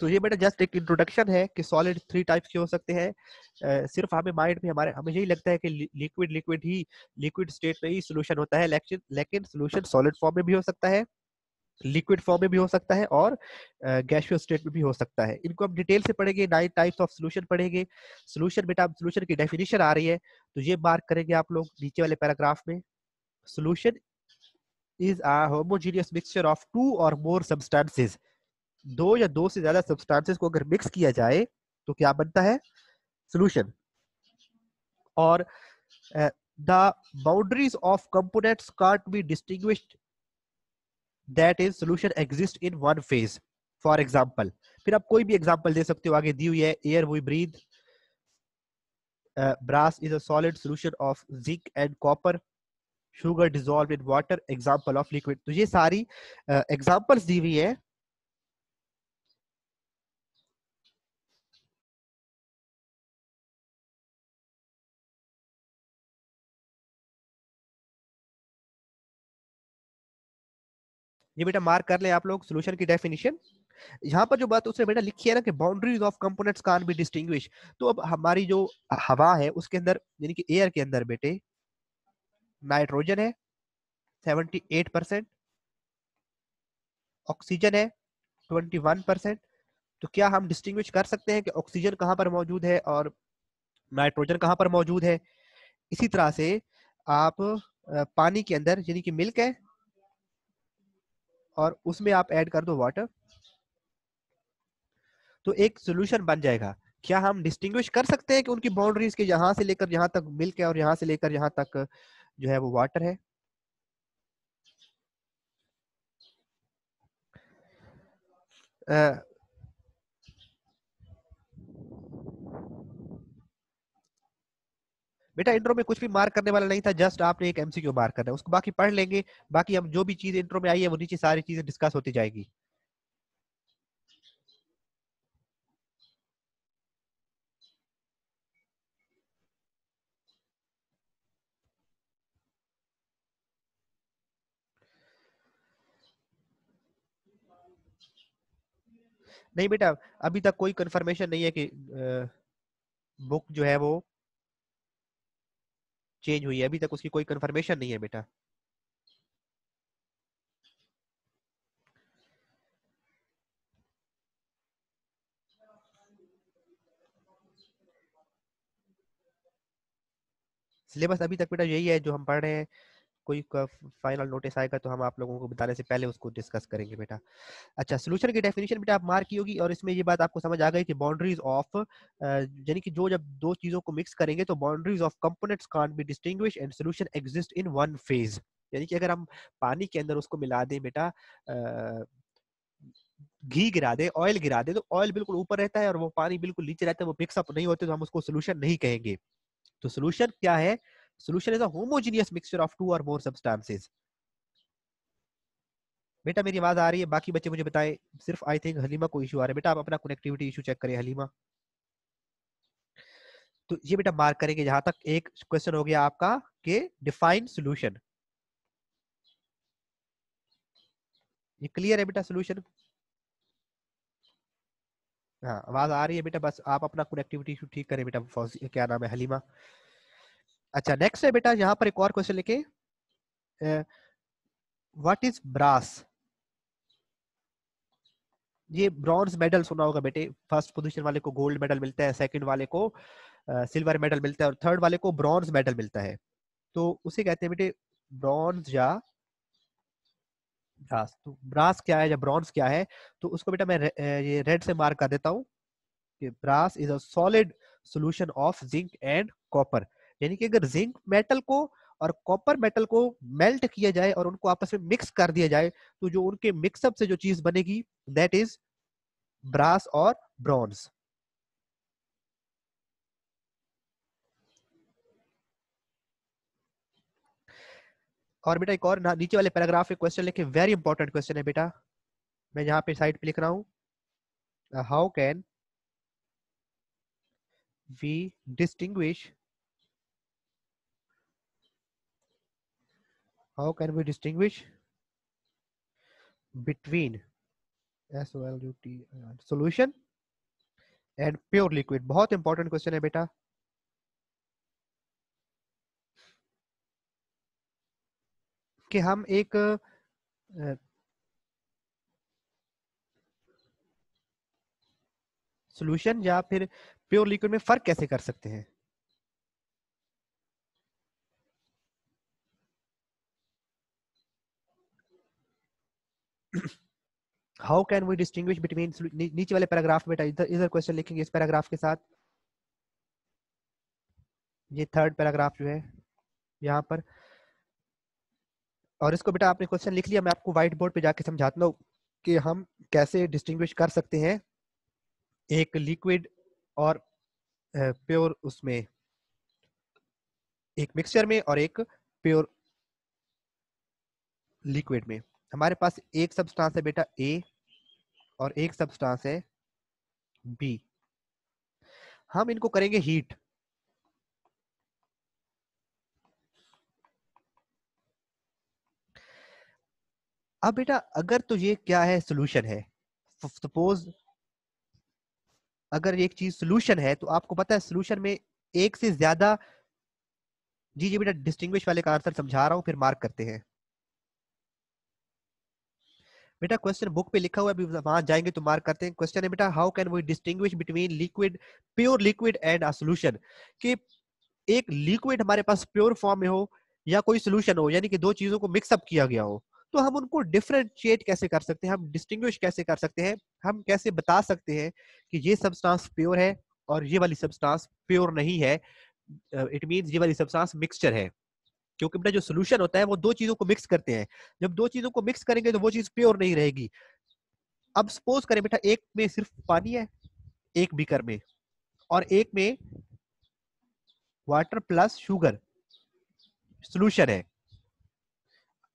तो ये बेटा जस्ट एक इंट्रोडक्शन है कि सॉलिड 3 टाइप्स के हो सकते हैं। सिर्फ हमें माइंड में हमें यही लगता है कि लिक्विड लिक्विड ही लिक्विड स्टेट में ही सोल्यूशन होता है, लेकिन लेकिन सोल्यूशन सॉलिड फॉर्म में भी हो सकता है, लिक्विड फॉर्म में भी हो सकता है और गैसियस स्टेट में भी हो सकता है। इनको हम डिटेल से पढ़ेंगे, 9 टाइप्स ऑफ सोल्यूशन पढ़ेंगे। सोल्यूशन बेटा, सोल्यूशन की डेफिनेशन आ रही है तो ये मार्क करेंगे आप लोग नीचे वाले पैराग्राफ में। Solution is a homogeneous mixture of 2 और मोर सब्सटेंसेस। 2 या 2 से ज्यादा सब्सटेंसेस को अगर मिक्स किया जाए तो क्या बनता है? सोल्यूशन। और the boundaries of components can't be distinguished, that is solution exist in one phase. For example, फिर आप कोई भी एग्जाम्पल दे सकते हो, आगे दी हुई है air we breathe, brass is a solid solution of zinc and copper, sugar dissolve in water, example of liquid. तो ये सारी एग्जाम्पल्स दी हुई है। ये बेटा मार्क कर ले आप लोग सोल्यूशन की डेफिनेशन। यहाँ पर जो बात उसने बेटा लिखी है ना कि boundaries of components can be distinguish. तो अब हमारी जो हवा है उसके अंदर, यानी कि एयर के अंदर बेटे, नाइट्रोजन है 78%, ऑक्सीजन है 21%। तो क्या हम डिस्टिंग्विश कर सकते हैं कि ऑक्सीजन कहाँ पर मौजूद है और नाइट्रोजन कहाँ पर मौजूद है? इसी तरह से आप पानी के अंदर यानी कि मिल्क है और उसमें आप ऐड कर दो वाटर, तो एक सोल्यूशन बन जाएगा। क्या हम डिस्टिंग्विश कर सकते हैं कि उनकी बाउंड्रीज के यहाँ से लेकर यहाँ तक मिल्क है और यहाँ से लेकर यहाँ तक जो है वो वाटर है? अ, बेटा इंट्रो में कुछ भी मार्क करने वाला नहीं था, जस्ट आपने एक एमसीक्यू मार्क करना है, उसको बाकी पढ़ लेंगे। बाकी हम जो भी चीज इंट्रो में आई है वो नीचे सारी चीजें डिस्कस होती जाएगी। नहीं बेटा, अभी तक कोई कंफर्मेशन नहीं है कि बुक जो है वो चेंज हुई है, अभी तक उसकी कोई कंफर्मेशन नहीं है बेटा। सिलेबस अभी तक बेटा यही है जो हम पढ़ रहे हैं। कोई फाइनल नोटिस आएगा तो हम आप लोगों को बताने से पहले उसको डिस्कस करेंगे बेटा। अच्छा, सोल्यूशन की डेफिनेशन बेटा आप मार्क की होगी और इसमें ये बात आपको समझ आ गई कि बाउंड्रीज ऑफ, यानी कि जो जब दो चीजों को मिक्स करेंगे तो boundaries of components can't be distinguish and solution exist in one phase. यानी कि अगर हम पानी के अंदर उसको मिला दें बेटा, घी गिरा दे, ऑयल गिरा दे, तो ऑयल बिल्कुल ऊपर रहता है और वो पानी बिल्कुल नीचे रहता है, वो मिक्सअप नहीं होते, तो हम उसको सोल्यूशन नहीं कहेंगे। तो सोल्यूशन क्या है? Solution is a homogeneous mixture of 2 और मोर सब्सटेंसेस। बेटा मेरी आवाज आ रही है? बाकी बच्चे मुझे बताएं। सिर्फ आई थिंक हलीमा को इशू आ रहा है। बेटा आप अपना कनेक्टिविटी इशू चेक करें हलीमा। तो ये बेटा मार्क करेंगे। जहां तक एक क्वेश्चन हो गया आपका कि डिफाइन सोल्यूशन, ये क्लियर है बेटा सोल्यूशन? हाँ आवाज आ रही है बेटा, बस आप अपना कनेक्टिविटी इशू ठीक करें बेटा। क्या नाम है, हलीमा। अच्छा नेक्स्ट है बेटा, यहाँ पर एक और क्वेश्चन लिखे, व्हाट इज ब्रास? ये ब्रॉन्ज मेडल सुना होगा बेटे। फर्स्ट पोजीशन वाले को गोल्ड मेडल मिलता है, सेकंड वाले को सिल्वर मेडल मिलता है और थर्ड वाले को ब्रॉन्ज मेडल मिलता है। तो उसे कहते हैं बेटे ब्रॉन्ज या ब्रास। तो ब्रास क्या है या ब्रॉन्ज क्या है? तो उसको बेटा मैं ये रेड से मार्क कर देता हूँ कि brass is a solid solution of zinc and copper. यानी कि अगर जिंक मेटल को और कॉपर मेटल को मेल्ट किया जाए और उनको आपस में मिक्स कर दिया जाए तो जो उनके मिक्सअप से जो चीज बनेगी दैट इज ब्रास और ब्रॉन्ज। और बेटा एक और नीचे वाले पैराग्राफ में क्वेश्चन लिखे, वेरी इंपॉर्टेंट क्वेश्चन है बेटा। मैं यहाँ पे साइड पे लिख रहा हूँ, how can we distinguish, how can we distinguish between SOLUT solution and pure liquid. बहुत इंपॉर्टेंट क्वेश्चन है बेटा। कि हम एक सॉल्यूशन या फिर प्योर लिक्विड में फर्क कैसे कर सकते हैं। How can we distinguish between, नीचे वाले पैराग्राफ में बेटा इधर इधर क्वेश्चन लिखेंगे इस पैराग्राफ के साथ। ये थर्ड पैराग्राफ जो है यहाँ पर, और इसको बेटा आपने क्वेश्चन लिख लिया, मैं आपको व्हाइट बोर्ड पे जाके समझाता हूँ कि हम कैसे डिस्टिंग्विश कर सकते हैं एक लिक्विड और प्योर, उसमें एक मिक्सचर में और एक प्योर लिक्विड में। हमारे पास एक सब्सटेंस है बेटा ए और एक सब्सटेंस है बी। हम इनको करेंगे हीट। अब बेटा अगर तो ये क्या है, सोल्यूशन है, सपोज अगर एक चीज सोल्यूशन है तो आपको पता है सोल्यूशन में एक से ज्यादा, जी जी बेटा डिस्टिंग्विश वाले का आंसर समझा रहा हूं फिर मार्क करते हैं। बेटा क्वेश्चन बुक पे लिखा हुआ है, अभी वहां जाएंगे तो मार्क करते हैं। क्वेश्चन है बेटा, how can we distinguish between liquid, pure liquid and a solution. कि एक लिक्विड हमारे पास प्योर फॉर्म में हो या कोई सोल्यूशन हो, यानी कि दो चीजों को मिक्सअप किया गया हो, तो हम उनको डिफरेंशिएट कैसे कर सकते हैं, हम डिस्टिंग्विश कैसे कर सकते हैं, हम कैसे बता सकते हैं कि ये सब्सटेंस प्योर है और ये वाली सब्सटेंस प्योर नहीं है। इट मींस ये वाली सब्सटेंस मिक्सचर है। क्योंकि बेटा जो सोल्यूशन होता है वो दो चीजों को मिक्स करते हैं, जब दो चीजों को मिक्स करेंगे तो वो चीज प्योर नहीं रहेगी। अब सपोज करें बेटा एक में सिर्फ पानी है, एक बीकर में, और एक में वाटर प्लस शुगर सोल्यूशन है।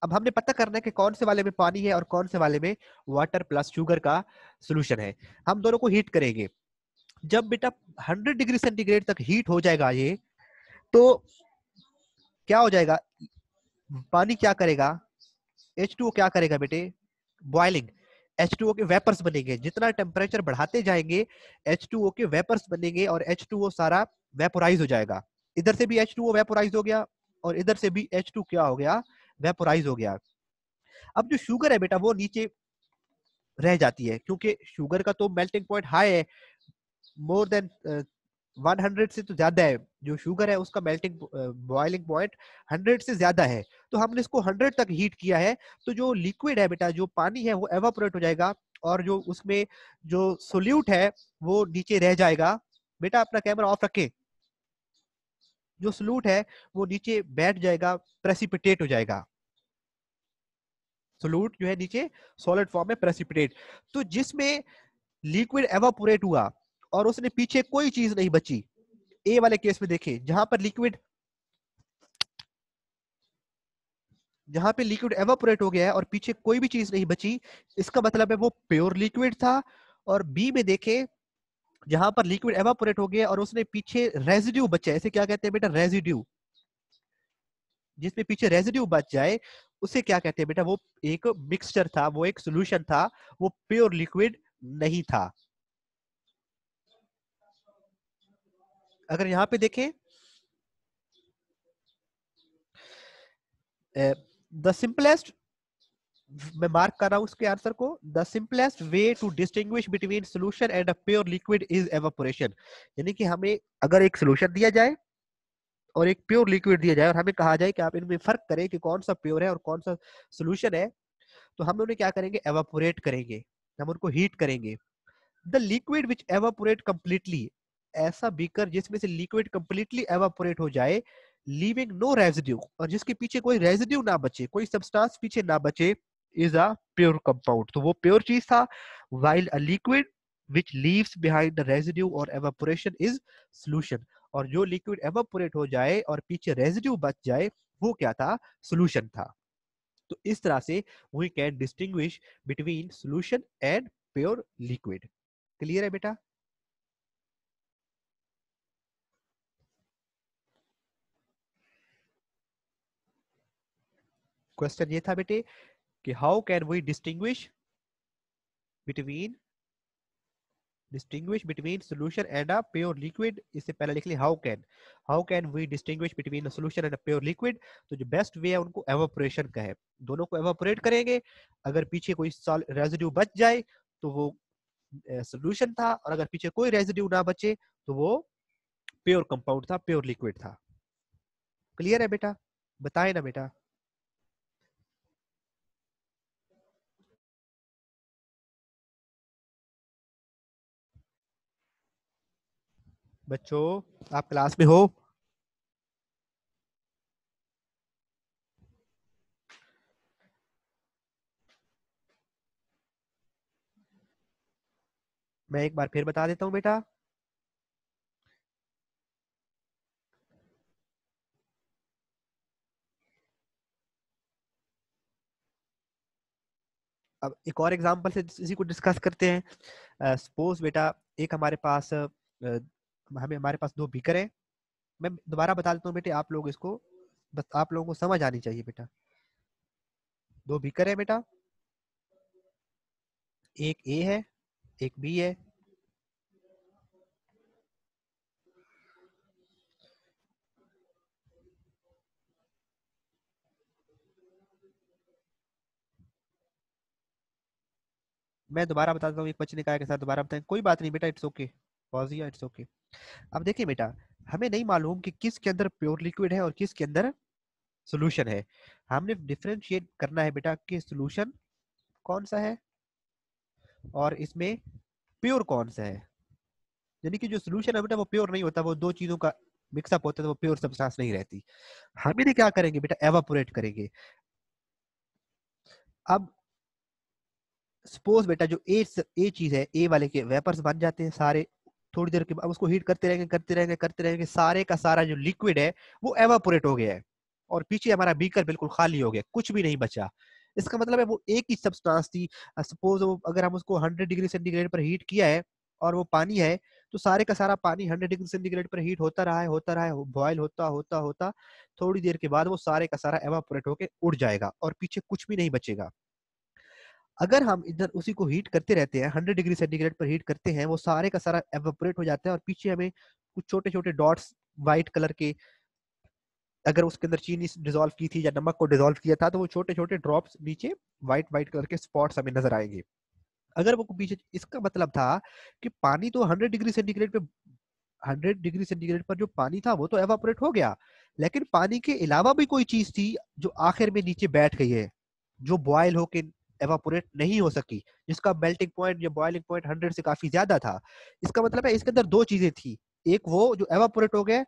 अब हमने पता करना है कि कौन से वाले में पानी है और कौन से वाले में वाटर प्लस शुगर का सोल्यूशन है। हम दोनों को हीट करेंगे। जब बेटा 100 डिग्री सेंटीग्रेड तक हीट हो जाएगा ये, तो क्या हो जाएगा, पानी क्या करेगा, H2O क्या करेगा बेटे, बॉइलिंग, H2O के वेपर्स बनेंगे। जितना टेम्परेचर बढ़ाते जाएंगे H2O के वेपर्स बनेंगे और H2O सारा वेपोराइज हो जाएगा। इधर से भी H2O वेपोराइज हो गया और इधर से भी H2 क्या हो गया, वेपोराइज हो गया। अब जो शुगर है बेटा वो नीचे रह जाती है, क्योंकि शुगर का तो मेल्टिंग पॉइंट हाई है, मोर देन 100 से तो ज्यादा है। जो शुगर है उसका मेल्टिंग बॉइलिंग पॉइंट 100 से ज्यादा है। तो हमने इसको 100 तक हीट किया है, तो जो लिक्विड है बेटा, जो पानी है वो एवापोरेट हो जाएगा और जो उसमें जो सोल्यूट है वो नीचे रह जाएगा। बेटा अपना कैमरा ऑफ रखें। जो सोल्यूट है वो नीचे बैठ जाएगा, प्रेसिपिटेट हो जाएगा। सोल्यूट जो है नीचे सॉलिड फॉर्म में प्रेसिपिटेट। तो जिसमें लिक्विड एवापोरेट हुआ और उसने पीछे कोई चीज नहीं बची, ए वाले केस में देखें, जहां पे लिक्विड एवापोरेट हो गया है और पीछे कोई भी चीज नहीं बची, इसका मतलब है वो प्योर लिक्विड था। और बी में देखें, जहां पर लिक्विड एवापोरेट हो गया और उसने पीछे रेजिड्यू बचा, इसे क्या कहते हैं बेटा, रेजिड्यू। जिसमें पीछे रेजिड्यू बच जाए उसे क्या कहते हैं बेटा, वो एक मिक्सचर था, वो एक सोल्यूशन था, वो प्योर लिक्विड नहीं था। अगर यहाँ पे देखें, द सिंपलेस्ट, मैं मार्क कर रहा हूं उसके आंसर को, the simplest way to distinguish between solution and a pure liquid is evaporation. यानी कि हमें अगर एक सोल्यूशन दिया जाए और एक प्योर लिक्विड दिया जाए और हमें कहा जाए कि आप इनमें फर्क करें कि कौन सा प्योर है और कौन सा सोल्यूशन है, तो हम उन्हें क्या करेंगे, एवापोरेट करेंगे, हम उनको हीट करेंगे। The liquid which evaporate completely, ऐसा बीकर जिसमें से लिक्विड कंप्लीटली एवापोरेट हो जाए, लीविंग नो रेजिड्यू, और जिसके पीछे कोई रेजिड्यू ना बचे, कोई सब्सटेंस पीछे ना बचे, इज अ प्योर कंपाउंड। तो वो प्योर चीज था। while a liquid which leaves behind the residue or evaporation is solution। और जो लिक्विड एवापोरेट हो जाए और पीछे रेजिड्यू बच जाए वो क्या था, सोल्यूशन था। तो इस तरह से we can distinguish between solution and pure liquid. Clear है बेटा। क्वेश्चन ये था बेटे कि how can we distinguish between distinguish between solution and a pure liquid. इससे पहले लिख लिया how can we distinguish between a solution and a pure liquid. तो जो बेस्ट वे है उनको एवापोरेशन का है, दोनों को एवापोरेट करेंगे, अगर पीछे कोई रेजिड्यू बच जाए तो वो सोल्यूशन था, और अगर पीछे कोई रेजिड्यू ना बचे तो वो प्योर कंपाउंड था, प्योर लिक्विड था। क्लियर है बेटा? बताए ना बेटा। बच्चों आप क्लास में हो? मैं एक बार फिर बता देता हूं बेटा। अब एक और एग्जांपल से इसी को डिस्कस करते हैं। सपोज बेटा एक हमारे पास हमारे पास दो बीकर है। मैं दोबारा बता देता हूँ बेटे, आप लोग इसको बस आप लोगों को समझ आनी चाहिए बेटा। दो बीकर है बेटा, एक ए है एक बी है। मैं दोबारा बता देता हूँ, एक बच्चे ने कहा के साथ दोबारा बताएं, कोई बात नहीं बेटा, इट्स ओके, पॉज या इट्स ओके। अब देखिए बेटा, हमें नहीं मालूम कि किसके अंदर प्योर लिक्विड है और किसके अंदर सोल्यूशन है। हमने डिफरेंशिएट करना है बेटा कि सोल्यूशन कौन सा है और इसमें प्योर कौन सा है। यानी कि जो सोल्यूशन है बेटा वो प्योर नहीं होता, वो दो चीजों का मिक्सअप होता है तो वो प्योर सब्सटेंस नहीं रहती। हम इन्हें क्या करेंगे बेटा, एवापोरेट करेंगे। अब सपोज बेटा जो ए चीज है, ए वाले के वेपर्स बन जाते हैं सारे, थोड़ी देर के बाद उसको हीट करते रहेंगे करते रहेंगे करते रहेंगे, सारे का सारा जो लिक्विड है वो एवापोरेट हो गया है, और पीछे हमारा बीकर बिल्कुल खाली हो गया, कुछ भी नहीं बचा। इसका मतलब है वो एक ही सब्सटेंस थी। सपोज अगर हम उसको 100 डिग्री सेंटीग्रेड पर हीट किया है और वो पानी है, तो सारे का सारा पानी 100 डिग्री सेंटीग्रेड पर हीट होता रहा है, बॉयल होता होता होता थोड़ी देर के बाद वो सारे का सारा एवापोरेट होके उड़ जाएगा और पीछे कुछ भी नहीं बचेगा। अगर हम इधर उसी को हीट करते रहते हैं, 100 डिग्री सेंटीग्रेड पर हीट करते हैं, वो सारे का सारा एवेपोरेट हो जाता है और पीछे हमें कुछ छोटे छोटे डॉट्स व्हाइट कलर के, अगर उसके अंदर चीनी डिजोल्व की थी या नमक को डिजोल्व किया था तो वो छोटे छोटे ड्रॉप्स नीचे व्हाइट व्हाइट कलर के स्पॉट्स हमें नजर आएंगे। अगर वो पीछे, इसका मतलब था कि पानी तो 100 डिग्री सेंटीग्रेड पर जो पानी था वो तो एवापोरेट हो गया, लेकिन पानी के अलावा भी कोई चीज थी जो आखिर में नीचे बैठ गई है, जो बॉयल होके एवापोरेट नहीं हो सकी, जिसका मेल्टिंग पॉइंट या बॉइलिंग पॉइंट 100 से काफी ज्यादा था। इसका मतलब है इसके अंदर दो चीजें थी, एक वो जो एवापोरेट हो गया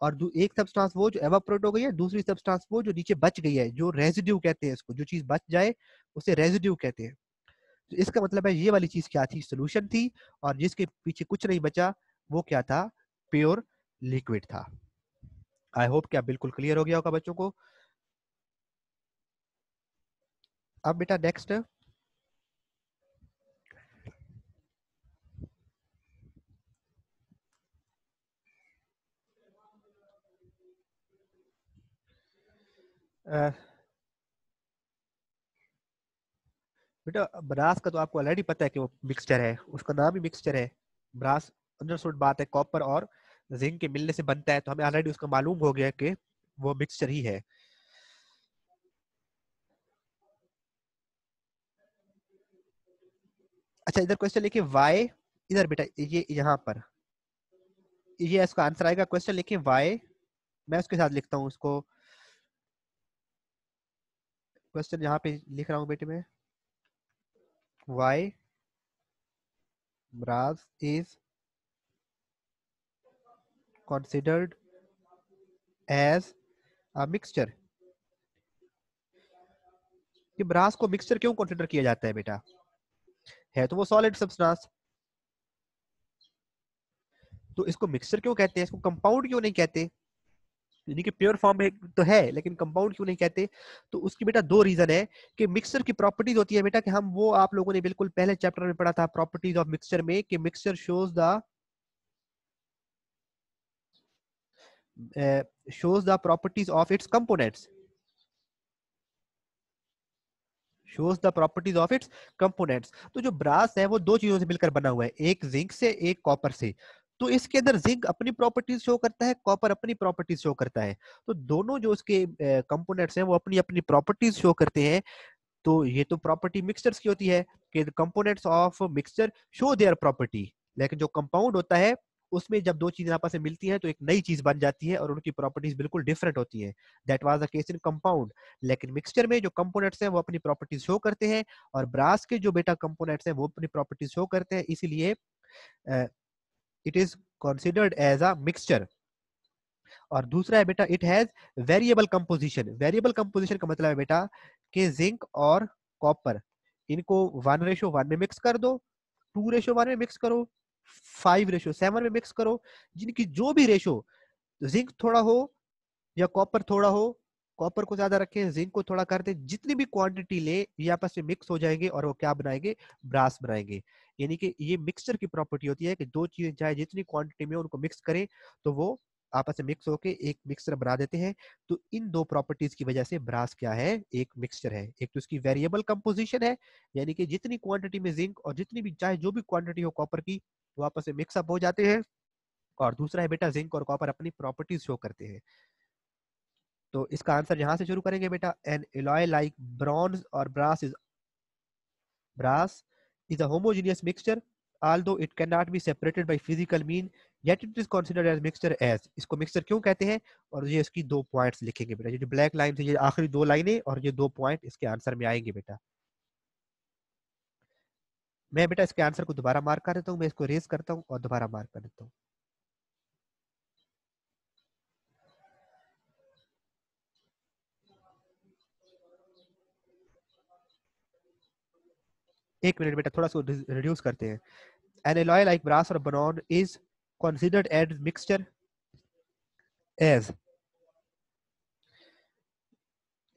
और एक सब्सटेंस वो जो एवापोरेट हो गई है, दूसरी सब्सटेंस वो जो नीचे बच गई है, जो रेजिड्यू कहते हैं इसको, जो चीज बच जाए उसे रेजिड्यू कहते हैं। तो इसका मतलब है ये वाली चीज क्या थी, सोल्यूशन थी, और जिसके पीछे कुछ नहीं बचा वो क्या था, प्योर लिक्विड था। आई होप क्या बिल्कुल क्लियर हो गया होगा बच्चों को। अब बेटा नेक्स्ट, बेटा ब्रास का तो आपको ऑलरेडी पता है कि वो मिक्सचर है, उसका नाम ही मिक्सचर है। ब्रास अंडरस्टूड बात है, कॉपर और जिंक के मिलने से बनता है, तो हमें ऑलरेडी उसका मालूम हो गया कि वो मिक्सचर ही है। अच्छा इधर क्वेश्चन लिखिए वाई, इधर बेटा ये यहाँ पर ये इसका आंसर आएगा। क्वेश्चन लिखिए वाई, मैं उसके साथ लिखता हूँ उसको। क्वेश्चन यहाँ पे लिख रहा हूँ बेटे मैं, why brass is considered as a mixture। कि ब्रास को मिक्सचर क्यों कंसिडर किया जाता है बेटा, है तो वो सॉलिड सब्सटेंस, तो इसको मिक्सचर क्यों कहते हैं, इसको कंपाउंड क्यों नहीं कहते। यानी कि प्योर फॉर्म में तो है लेकिन कंपाउंड क्यों नहीं कहते। तो उसकी बेटा दो रीजन है कि मिक्सचर की प्रॉपर्टीज होती है बेटा, कि हम वो आप लोगों ने बिल्कुल पहले चैप्टर में पढ़ा था प्रॉपर्टीज ऑफ मिक्सचर में, कि mixture shows the properties of its components, shows the properties of its components। तो जो ब्रास है वो दो चीजों से मिलकर बना हुआ है, एक जिंक से एक कॉपर से। तो इसके अंदर जिंक अपनी प्रॉपर्टीज शो करता है, कॉपर अपनी प्रॉपर्टीज शो करता है। तो दोनों जो उसके कंपोनेंट्स हैं वो अपनी अपनी प्रॉपर्टीज शो करते हैं। तो ये तो प्रॉपर्टी मिक्सचर्स की होती है कि components of mixture show their property. लेकिन जो कंपाउंड होता है उसमें जब दो चीजें आपस में मिलती हैं तो एक नई चीज बन जाती है और उनकी प्रॉपर्टीज बिल्कुल डिफरेंट होती हैं। That was the case in compound. लेकिन मिक्सचर में जो कंपोनेंट्स हैं वो अपनी प्रॉपर्टीज शो करते हैं, और ब्रास के जो बेटा कंपोनेंट्स हैं वो अपनी प्रॉपर्टीज शो करते हैं, इसीलिए it is considered as a mixture. और दूसरा है बेटा it has variable composition. Variable composition का मतलब है बेटा कि जिंक और कॉपर इनको 1:1 में मिक्स कर दो, 2:1 में मिक्स करो, 5:7 में मिक्स करो, जिनकी जो भी रेशो, जिंक थोड़ा हो या कॉपर थोड़ा हो, कॉपर को ज्यादा रखें जिंक को थोड़ा कर दें, जितनी भी क्वांटिटी ले ये आपस में मिक्स हो जाएंगे और वो क्या बनाएंगे, ब्रास बनाएंगे। यानी कि ये मिक्सचर की प्रॉपर्टी होती है कि दो चीजें चाहे जितनी क्वांटिटी में उनको मिक्स करें तो वो आपस में मिक्स होके एक मिक्सचर बना देते हैं। तो इन दो प्रॉपर्टीज की वजह से ब्रास क्या है, एक मिक्सचर है। एक तो इसकी वेरिएबल कंपोजिशन है, यानी कि जितनी क्वांटिटी में जिंक और जितनी भी चाहे जो भी क्वांटिटी हो कॉपर की वो आपस में मिक्सअप हो जाते हैं। और दूसरा है बेटा जिंक और कॉपर अपनी प्रॉपर्टीज शो करते हैं। तो इसका आंसर यहां से शुरू करेंगे बेटा, एन एलॉय लाइक ब्रॉन्ज और brass is a homogeneous mixture although it cannot be separated by physical mean, yet it is considered as mixture as। इसको मिक्सचर क्यों कहते हैं, और ये इसकी दो पॉइंट्स लिखेंगे बेटा, ये जो ब्लैक लाइन से ये आखिरी दो लाइनें और ये दो पॉइंट इसके आंसर में आएंगे बेटा। मैं बेटा इसके आंसर को दोबारा मार्क कर देता हूँ, मैं इसको रेज करता हूँ और दोबारा मार्क कर देता हूँ। एक मिनट बेटा, थोड़ा सा रिड्यूस करते हैं। एन एलॉय लाइक ब्रास और boron is considered as mixture as,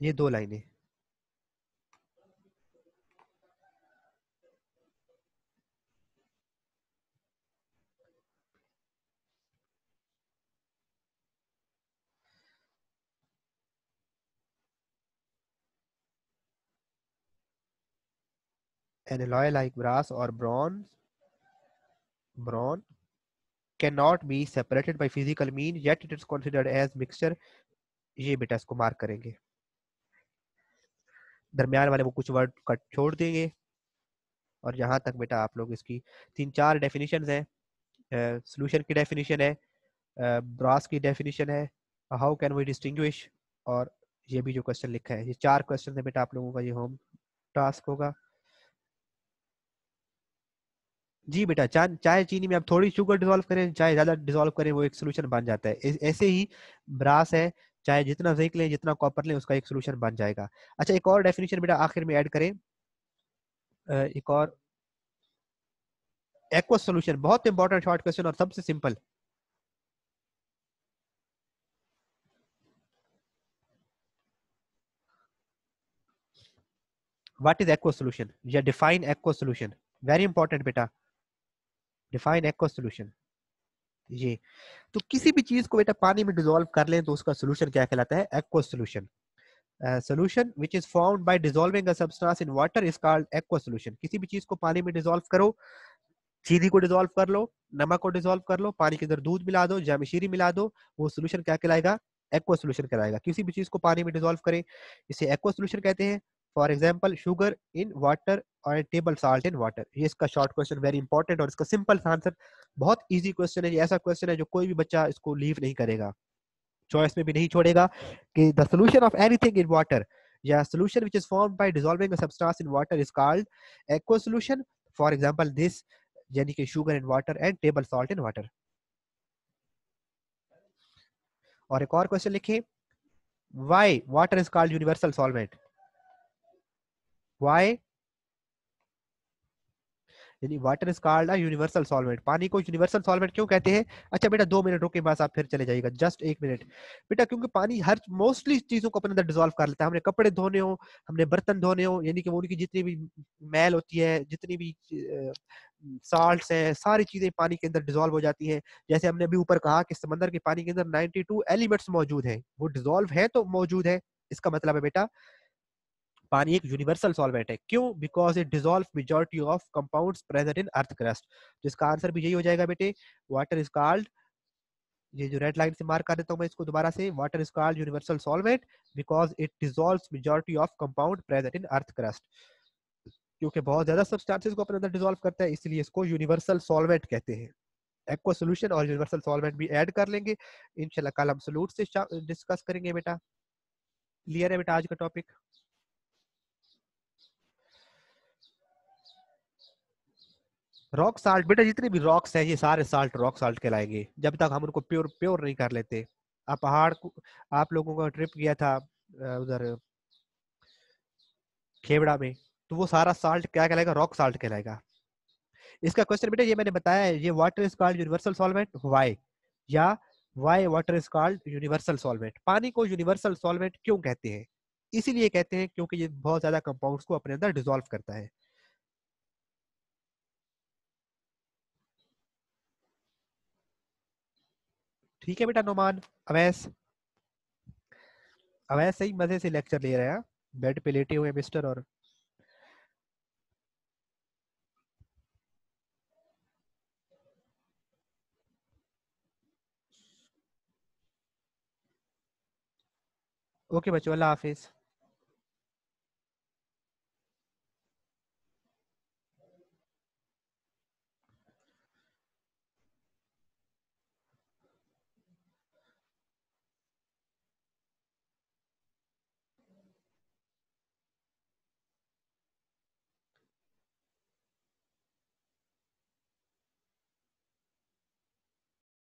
ये दो लाइनें। An alloy like brass or bronze cannot be separated by physical mean, yet it is considered as mixture। ये बेटा इसको मार्क करेंगे, दरमियान वाले वो कुछ वर्ड कट छोड़ देंगे। और यहाँ तक बेटा आप लोग इसकी तीन चार डेफिनेशन है, सोल्यूशन की डेफिनेशन है, ब्रास की डेफिनेशन है, हाउ कैन वी डिस्टिंग्विश, और ये भी जो क्वेश्चन लिखा है, ये चार क्वेश्चन है बेटा आप लोगों का ये होम टास्क होगा। जी बेटा, चाहे चीनी में आप थोड़ी शुगर डिसॉल्व करें चाहे ज्यादा डिसॉल्व करें वो एक सोल्यूशन बन जाता है। ऐसे ही ब्रास है, चाहे जितना जिंक लें जितना कॉपर लें उसका एक सोल्यूशन बन जाएगा। अच्छा, एक और डेफिनेशन बेटा आखिर में ऐड करें, एक और एक्वस सोल्यूशन, बहुत इंपॉर्टेंट शॉर्ट क्वेश्चन और सबसे simple. What is aqueous solution या define aqueous solution, very important बेटा, डिफाइन एक्वस सोल्यूशन। ये तो किसी भी चीज को बेटा पानी में डिसॉल्व कर लें तो उसका सोल्यूशन क्या कहलाता है, aqueous solution. Solution which is formed by dissolving a substance in water is called aqueous solution. किसी भी चीज को पानी में डिसॉल्व करो, चीनी को डिसॉल्व कर लो, नमक को डिसॉल्व कर लो, पानी के अंदर दूध मिला दो, जामिशीरी मिला दो, वो सोल्यूशन क्या कहलाएगा, एक्वा सोल्यूशन कहलाएगा। किसी भी चीज को पानी में डिसॉल्व करें इसे एक्वा सोल्यूशन कहते हैं। For example sugar in water और टेबल साल्ट इन वाटर। ये इसका शॉर्ट क्वेश्चन, वेरी इंपॉर्टेंट, और इसका सिंपल आंसर, बहुत इजी क्वेश्चन है ये, ऐसा क्वेश्चन है जो कोई भी बच्चा इसको लीव नहीं करेगा, चॉइस में भी नहीं छोड़ेगा कि the solution of anything in water या solution which is formed by dissolving a substance in water is called aqua solution. For example this, यानी कि sugar in water and table salt in water. और एक और question लिखिए, why water is called universal solvent, why, यानी water is called a universal solvent, पानी को universal solvent क्यों कहते हैं। अच्छा बेटा 2 मिनट रुके, बस आप फिर चले जाइएगा, जस्ट 1 मिनट बेटा, क्योंकि पानी हर मोस्टली चीजों को अपने अंदर डिसॉल्व कर लेता है। हमने कपड़े धोने हो, हमने बर्तन धोने हो, यानी कि उनकी जितनी भी मैल होती है, जितनी भी साल्ट्स हैं, सारी चीजें पानी के अंदर डिसॉल्व हो जाती हैं। जैसे हमने अभी ऊपर कहा कि समंदर के पानी के अंदर 92 एलिमेंट्स मौजूद हैं, वो डिसॉल्व है तो मौजूद है, इसका मतलब है बेटा पानी एक यूनिवर्सल सॉल्वेंट है। क्यों? Because it dissolve majority of compounds present in earth crust. जिसका आंसर भी यही हो जाएगा बेटे, वाटर इज कॉल्ड, ये जो रेड लाइन से मार्क कर देता हूँ मैं इसको दोबारा से, water is called universal solvent because it dissolves majority of compound present in earth crust. क्योंकि बहुत ज्यादा सब्सटेंसेस को अपने अंदर डिजोल्व करता है, इसलिए इसको यूनिवर्सल सॉल्वेंट कहते हैं। एक्वा सोल्यूशन और यूनिवर्सल सॉल्वेंट भी ऐड कर लेंगे। इंशाल्लाह कल हम सोल्यूट से डिस्कस करेंगे बेटा। क्लियर है बेटा आज का टॉपिक? रॉक साल्ट बेटा, जितने भी रॉक्स हैं ये सारे साल्ट रॉक साल्ट कहलाएंगे जब तक हम उनको प्योर प्योर नहीं कर लेते। आप पहाड़ को, आप लोगों का ट्रिप गया था उधर खेवड़ा में, तो वो सारा साल्ट क्या कहलाएगा? रॉक साल्ट कहलाएगा। इसका क्वेश्चन बेटा ये मैंने बताया है, ये water is called universal solvent why, या why water is called universal solvent. पानी को यूनिवर्सल सॉल्वेंट क्यों कहते हैं? इसीलिए कहते हैं क्योंकि ये बहुत ज्यादा कंपाउंड्स को अपने अंदर डिसॉल्व करता है। ठीक है बेटा नोमान, अवैस, अवैस सही मजे से लेक्चर ले रहे हैं, बेड पे लेटे हुए मिस्टर। और ओके बच्चों, अल्लाह हाफिज।